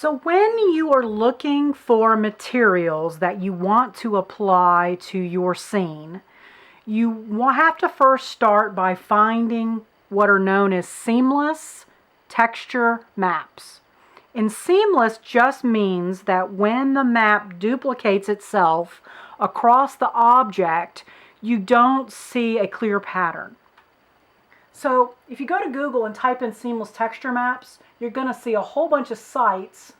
So when you are looking for materials that you want to apply to your scene, you will have to first start by finding what are known as seamless texture maps. And seamless just means that when the map duplicates itself across the object, you don't see a clear pattern. So if you go to Google and type in seamless texture maps, you're going to see a whole bunch of sites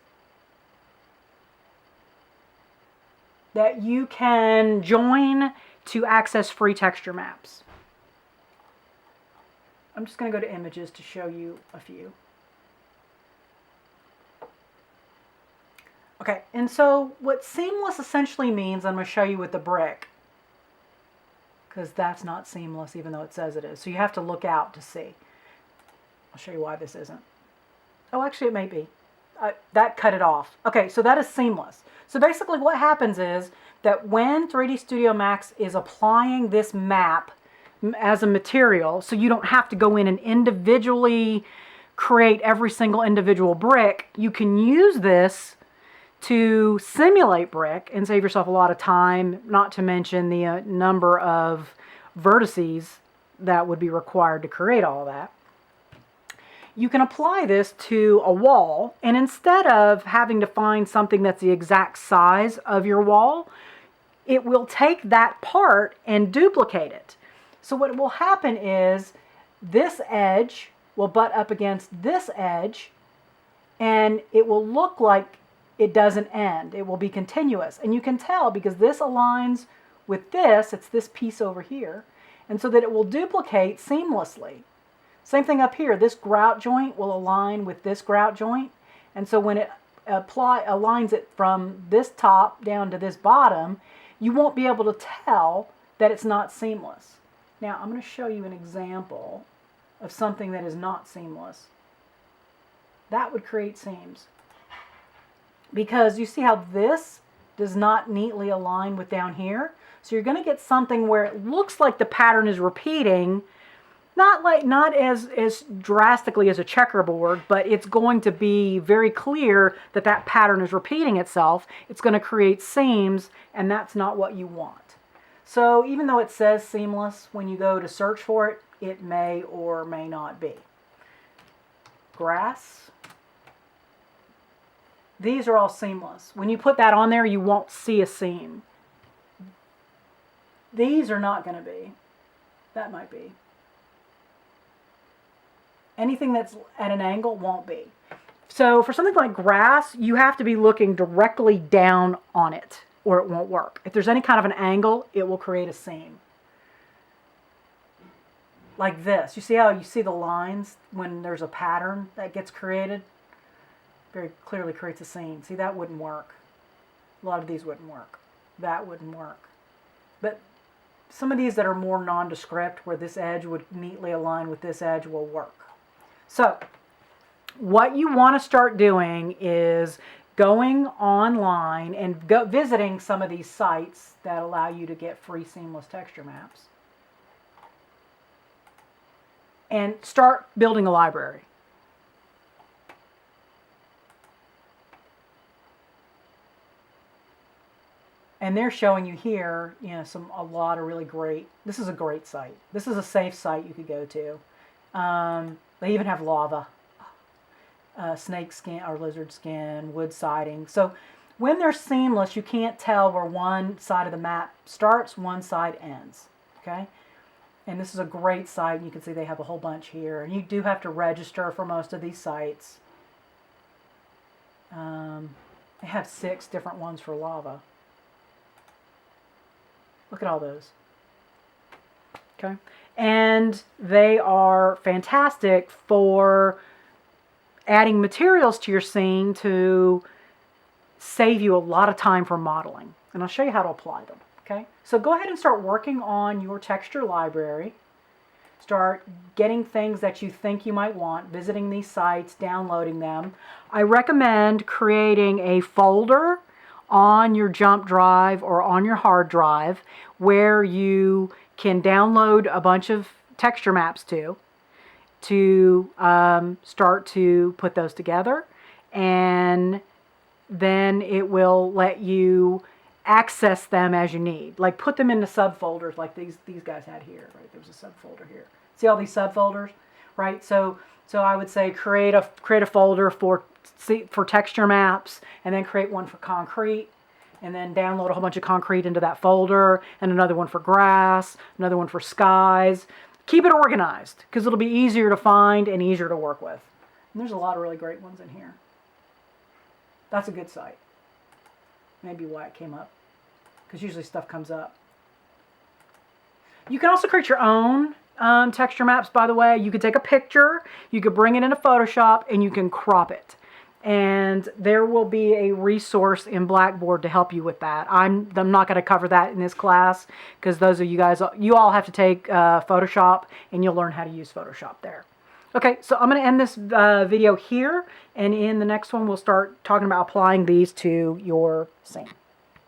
that you can join to access free texture maps. I'm just going to go to images to show you a few. Okay, and so what seamless essentially means, I'm going to show you with the brick, because that's not seamless even though it says it is. So you have to look out to see. I'll show you why this isn't. Oh, actually it may be. That cut it off. Okay, so that is seamless. So basically what happens is that when 3D Studio Max is applying this map as a material, so you don't have to go in and individually create every single individual brick, you can use this to simulate brick and save yourself a lot of time, not to mention the number of vertices that would be required to create all of that. You can apply this to a wall, and instead of having to find something that's the exact size of your wall, it will take that part and duplicate it. So what will happen is this edge will butt up against this edge, and it will look like it doesn't end. It will be continuous. And you can tell because this aligns with this, it's this piece over here, and so that it will duplicate seamlessly. Same thing up here. This grout joint will align with this grout joint, and so when it aligns it from this top down to this bottom, you won't be able to tell that it's not seamless. Now I'm going to show you an example of something that is not seamless. That would create seams. Because you see how this does not neatly align with down here? So you're going to get something where it looks like the pattern is repeating, not as drastically as a checkerboard, but it's going to be very clear that that pattern is repeating itself. It's going to create seams, and that's not what you want. So even though it says seamless, when you go to search for it, it may or may not be. Grass. These are all seamless. When you put that on there, you won't see a seam. These are not going to be. That might be. Anything that's at an angle won't be. So for something like grass, you have to be looking directly down on it or it won't work. If there's any kind of an angle, it will create a seam. Like this. You see how you see the lines when there's a pattern that gets created? Very clearly creates a seam. See, that wouldn't work. A lot of these wouldn't work. That wouldn't work. But some of these that are more nondescript, where this edge would neatly align with this edge, will work. So, what you want to start doing is going online and visiting some of these sites that allow you to get free seamless texture maps. And start building a library. And they're showing you here, a lot of really great. This is a great site. This is a safe site you could go to. They even have lava, snake skin or lizard skin, wood siding. So when they're seamless, you can't tell where one side of the map starts, one side ends. Okay, and this is a great site. You can see they have a whole bunch here, and you do have to register for most of these sites. They have 6 different ones for lava. Look at all those. Okay. And they are fantastic for adding materials to your scene to save you a lot of time for modeling. And I'll show you how to apply them. Okay. So go ahead and start working on your texture library. Start getting things that you think you might want, visiting these sites, downloading them. I recommend creating a folder on your jump drive or on your hard drive where you can download a bunch of texture maps to start to put those together and then it will let you access them as you need. Like put them into subfolders like these guys had here, right? There was a subfolder here. See all these subfolders, right? So I would say create a folder for texture maps, and then create one for concrete, and then download a whole bunch of concrete into that folder, and another one for grass, another one for skies. Keep it organized because it'll be easier to find and easier to work with. And there's a lot of really great ones in here. That's a good site. Maybe why it came up, because usually stuff comes up. You can also create your own texture maps, by the way. You could take a picture, you could bring it into Photoshop, and you can crop it. And there will be a resource in Blackboard to help you with that. I'm not going to cover that in this class, because those of you guys, you all have to take Photoshop, and you'll learn how to use Photoshop there. Okay, so I'm going to end this video here, and in the next one we'll start talking about applying these to your scene.